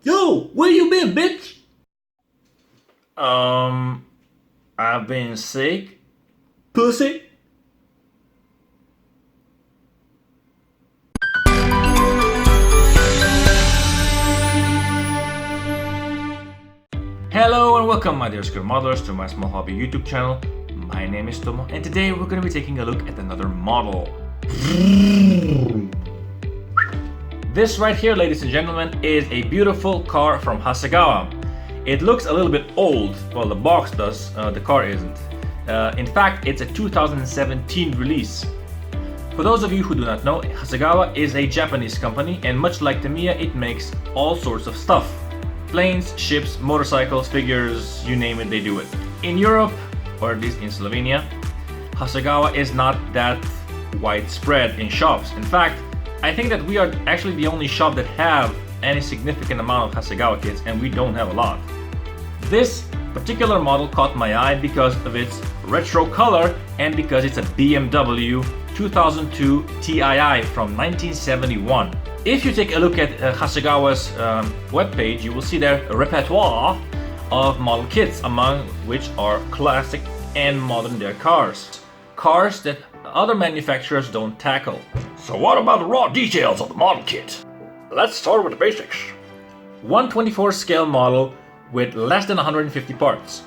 Yo, where you been, bitch? I've been sick. Pussy? Hello and welcome, my dear script modelers, to my small hobby YouTube channel. My name is Tomo, and today we're going to be taking a look at another model. This right here, ladies and gentlemen, is a beautiful car from Hasegawa. It looks a little bit old. Well, the box does, the car isn't. In fact, it's a 2017 release. For those of you who do not know, Hasegawa is a Japanese company, and much like Tamiya, it makes all sorts of stuff. Planes, ships, motorcycles, figures, you name it, they do it. In Europe, or at least in Slovenia, Hasegawa is not that widespread in shops. In fact, I think that we are actually the only shop that have any significant amount of Hasegawa kits, and we don't have a lot. This particular model caught my eye because of its retro color and because it's a BMW 2002 Tii from 1971. If you take a look at Hasegawa's webpage, you will see their repertoire of model kits, among which are classic and modern day cars. Cars that other manufacturers don't tackle. So what about the raw details of the model kit? Let's start with the basics. 1/24 scale model with less than 150 parts,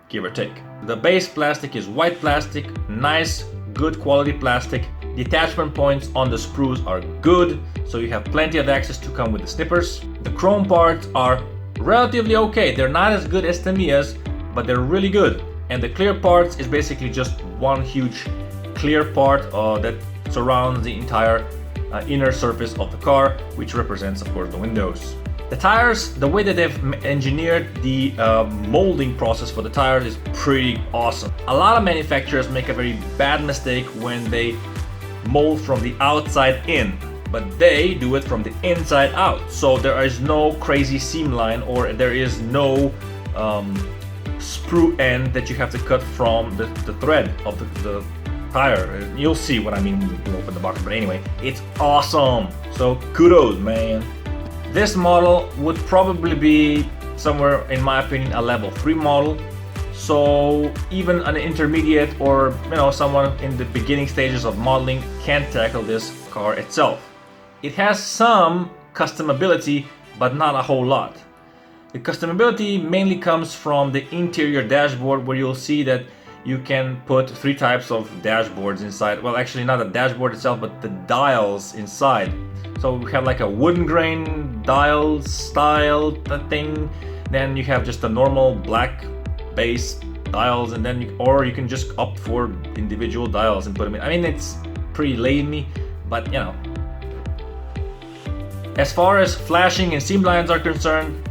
give or take. The base plastic is white plastic, nice, good quality plastic. The attachment points on the sprues are good, so you have plenty of access to come with the snippers. The chrome parts are relatively okay. They're not as good as Tamiya's, but they're really good. And the clear parts is basically just one huge clear part that surrounds the entire inner surface of the car, which represents, of course, the windows. The tires, the way that they've engineered the molding process for the tires is pretty awesome. A lot of manufacturers make a very bad mistake when they mold from the outside in, but they do it from the inside out. So there is no crazy seam line, or there is no sprue end that you have to cut from the thread of the tire. You'll see what I mean when you open the box, but anyway, it's awesome. So kudos, man. This model would probably be somewhere, in my opinion, a level 3 model. So even an intermediate or someone in the beginning stages of modeling can't tackle this car itself. It has some customability, but not a whole lot. The customability mainly comes from the interior dashboard, where you'll see that you can put 3 types of dashboards inside. Well, actually not the dashboard itself, but the dials inside. So we have like a wooden grain dial style thing. Then you have just a normal black base dials, and then you can just opt for individual dials and put them in. I mean, it's pretty lamey, but As far as flashing and seam lines are concerned,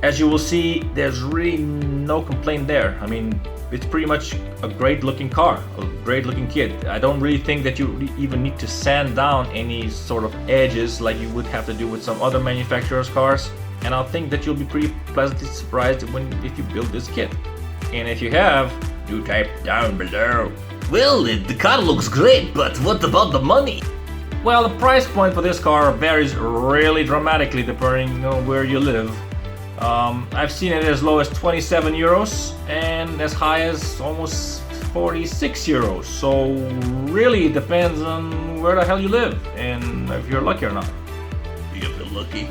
as you will see, there's really no complaint there. I mean, it's pretty much a great looking car, a great looking kit. I don't really think that you even need to sand down any sort of edges like you would have to do with some other manufacturers' cars. And I think that you'll be pretty pleasantly surprised if you build this kit. And if you have, do type down below. Well, the car looks great, but what about the money? Well, the price point for this car varies really dramatically depending on where you live. I've seen it as low as 27 euros and as high as almost 46 euros. So really it depends on where the hell you live and if you're lucky or not. If you're lucky.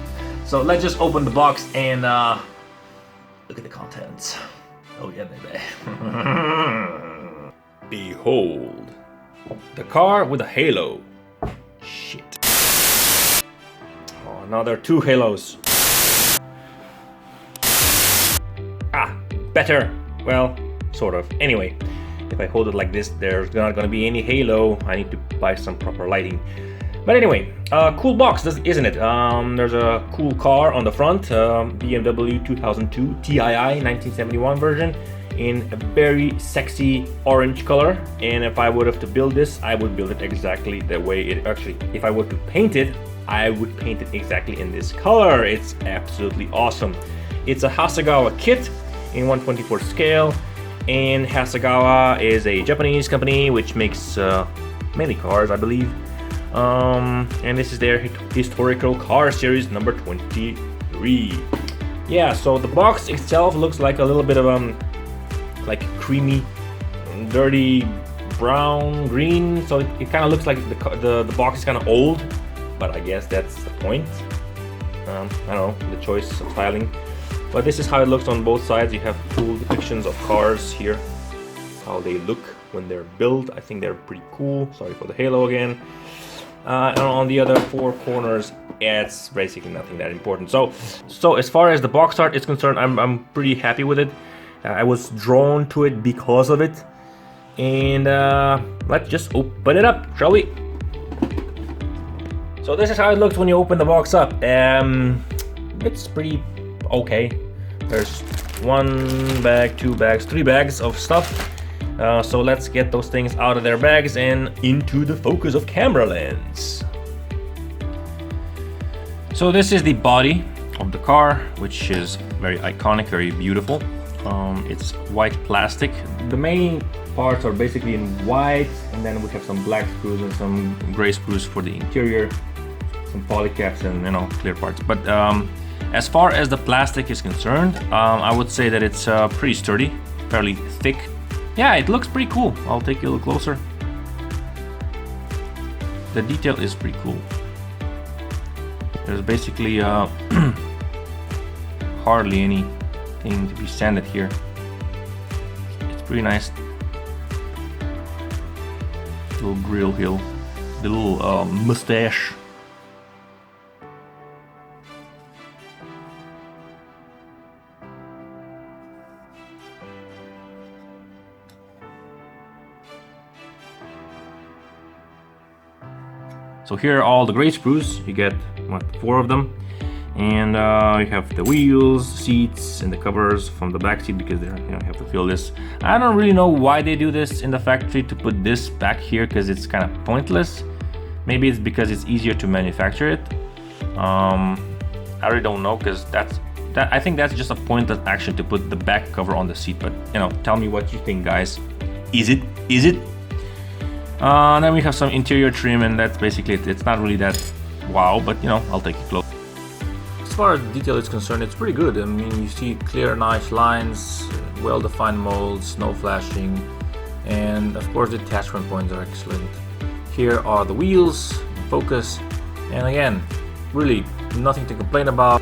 So let's just open the box and look at the contents. Oh yeah, baby. Behold, the car with a halo. Shit. Oh, now there are 2 halos. Better. Well, sort of. Anyway, if I hold it like this, there's not gonna be any halo. I need to buy some proper lighting. But anyway, cool box, isn't it? There's a cool car on the front, BMW 2002 Tii 1971 version in a very sexy orange color. And if I would have to build this, I would build it exactly the way it actually, if I were to paint it, I would paint it exactly in this color. It's absolutely awesome. It's a Hasegawa kit in 1/24 scale, and Hasegawa is a Japanese company which makes mainly cars, I believe. And this is their historical car series number 20 3. Yeah, so the box itself looks like a little bit of like creamy, dirty brown, green. So it kind of looks like the box is kind of old, but I guess that's the point. I don't know, the choice of styling. But this is how it looks on both sides. You have cool depictions of cars here, how they look when they're built. I think they're pretty cool. Sorry for the halo again. And on the other 4 corners, it's basically nothing that important. So as far as the box art is concerned, I'm pretty happy with it. I was drawn to it because of it. And let's just open it up, shall we? So this is how it looks when you open the box up. It's pretty okay. There's 1 bag, 2 bags, 3 bags of stuff. So let's get those things out of their bags and into the focus of camera lens. So this is the body of the car, which is very iconic, very beautiful. It's white plastic. The main parts are basically in white, and then we have some black screws and some gray screws for the interior, some polycaps and clear parts. But as far as the plastic is concerned, I would say that it's pretty sturdy, fairly thick. Yeah, it looks pretty cool. I'll take you a little closer. The detail is pretty cool. There's basically hardly anything to be sanded here. It's pretty nice. Little grill hill, the little mustache. So here are all the gray sprues. You get 4 of them, and you have the wheels, seats, and the covers from the back seat because they're you have to fill this. I don't really know why they do this in the factory to put this back here because it's kind of pointless. Maybe it's because it's easier to manufacture it. I really don't know because I think that's just a pointless action to put the back cover on the seat. But tell me what you think, guys. Is it? Then we have some interior trim, and that's basically it. It's not really that wow, but I'll take it close. As far as the detail is concerned, it's pretty good. I mean, you see clear, nice lines, well-defined molds, no flashing, and of course the attachment points are excellent. Here are the wheels, focus, and again, really nothing to complain about.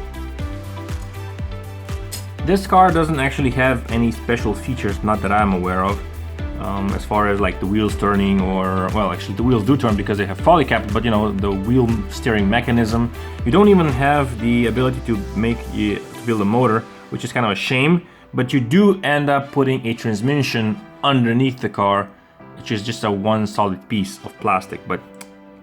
This car doesn't actually have any special features, not that I'm aware of. As far as like the wheels turning, or well, actually the wheels do turn because they have polycap, but the wheel steering mechanism, you don't even have the ability to build a motor, which is kind of a shame. But you do end up putting a transmission underneath the car, which is just a one solid piece of plastic. But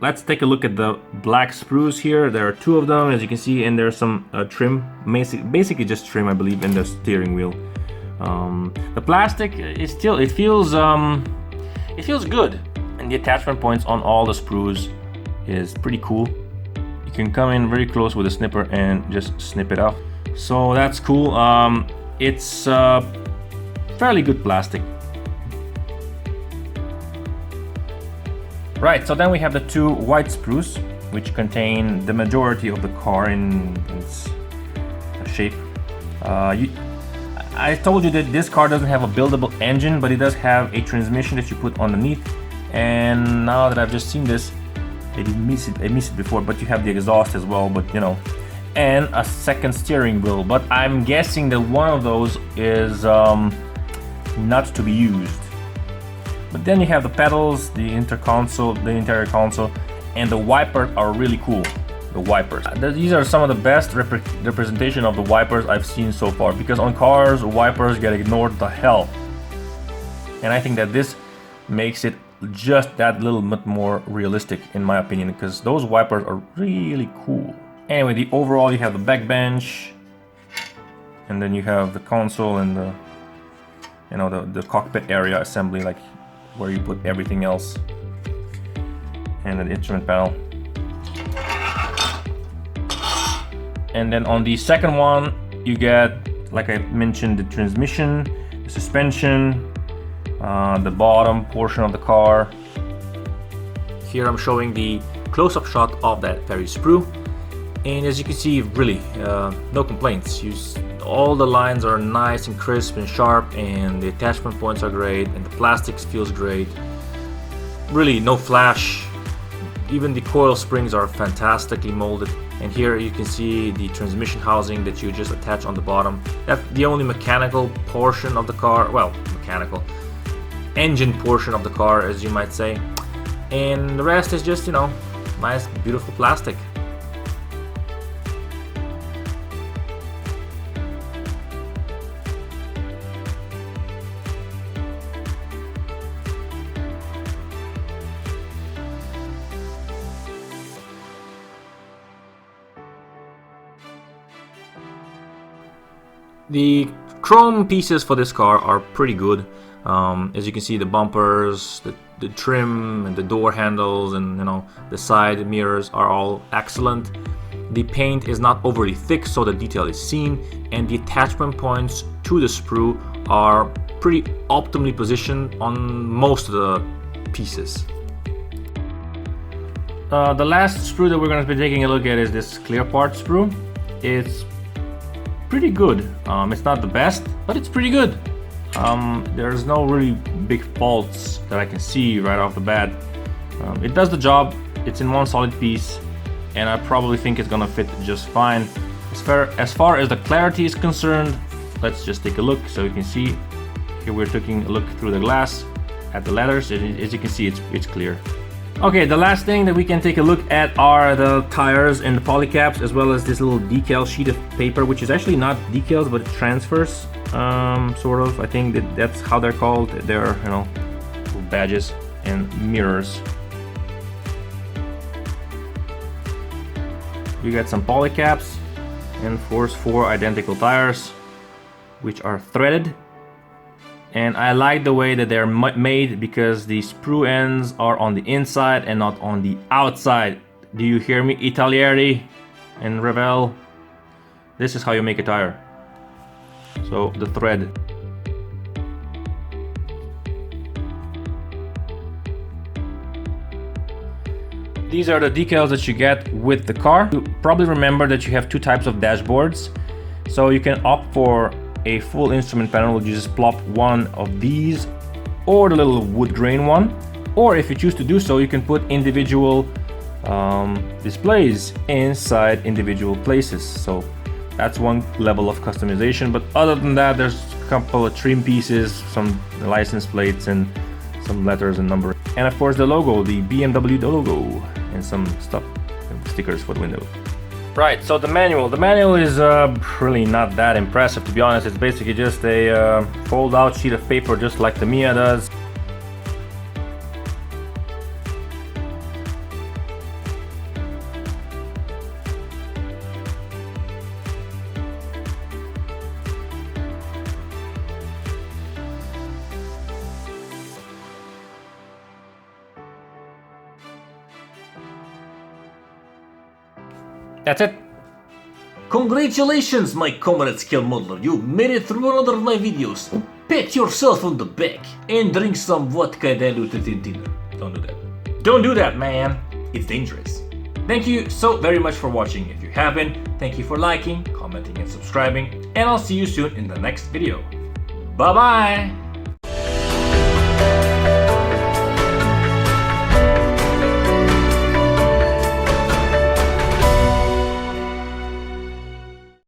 let's take a look at the black sprues here. There are 2 of them, as you can see, and there's some trim, basically just trim, I believe, in the steering wheel. The plastic is still, it feels good, and the attachment points on all the sprues is pretty cool. You can come in very close with a snipper and just snip it off. So that's cool. It's fairly good plastic. Right, so then we have the 2 white sprues, which contain the majority of the car in its shape. I told you that this car doesn't have a buildable engine, but it does have a transmission that you put underneath. And now that I've just seen this, I missed it before, but you have the exhaust as well, but and a second steering wheel. But I'm guessing that one of those is not to be used. But then you have the pedals, the interior console, and the wipers are really cool. The wipers. These are some of the best representation of the wipers I've seen so far, because on cars, wipers get ignored the hell. And I think that this makes it just that little bit more realistic, in my opinion, because those wipers are really cool. Anyway, the overall, you have the back bench, and then you have the console and the cockpit area assembly, like where you put everything else, and an instrument panel. And then on the second one, you get, like I mentioned, the transmission, the suspension, the bottom portion of the car. Here I'm showing the close-up shot of that very sprue. And as you can see, really, no complaints. All the lines are nice and crisp and sharp, and the attachment points are great, and the plastics feels great. Really, no flash. Even the coil springs are fantastically molded. And here you can see the transmission housing that you just attach on the bottom. That's the only mechanical portion of the car. Well, mechanical engine portion of the car, as you might say. And the rest is just, nice, beautiful plastic. The chrome pieces for this car are pretty good. As you can see, the bumpers, the trim, and the door handles, and the side mirrors are all excellent. The paint is not overly thick, so the detail is seen, and the attachment points to the sprue are pretty optimally positioned on most of the pieces. The last sprue that we're going to be taking a look at is this clear part sprue. It's pretty good. It's not the best, but it's pretty good. There's no really big faults that I can see right off the bat. It does the job. It's in one solid piece, and I probably think it's gonna fit just fine. As far as the clarity is concerned, let's just take a look. So you can see here we're taking a look through the glass at the letters. As you can see, it's clear. Okay, the last thing that we can take a look at are the tires and the polycaps, as well as this little decal sheet of paper, which is actually not decals, but transfers, sort of. I think that's how they're called. They're, little badges and mirrors. You got some polycaps and of course 4 identical tires, which are threaded. And I like the way that they're made because the sprue ends are on the inside and not on the outside. Do you hear me, Italieri and Revel? This is how you make a tire. So the thread. These are the decals that you get with the car. You probably remember that you have 2 types of dashboards. So you can opt for a full instrument panel. You just plop one of these, or the little wood grain one, or if you choose to do so, you can put individual displays inside individual places. So that's one level of customization, but other than that, there's a couple of trim pieces, some license plates, and some letters and numbers, and of course the logo, the BMW logo, and some stuff, and stickers for the window. Right, so the manual is really not that impressive, to be honest. It's basically just a fold-out sheet of paper, just like the Mia does. That's it. Congratulations, my comrade skill modeler. You made it through another of my videos. Pat yourself on the back and drink some vodka diluted in dinner. Don't do that. Don't do that, man. It's dangerous. Thank you so very much for watching. If you haven't, thank you for liking, commenting, and subscribing. And I'll see you soon in the next video. Bye-bye.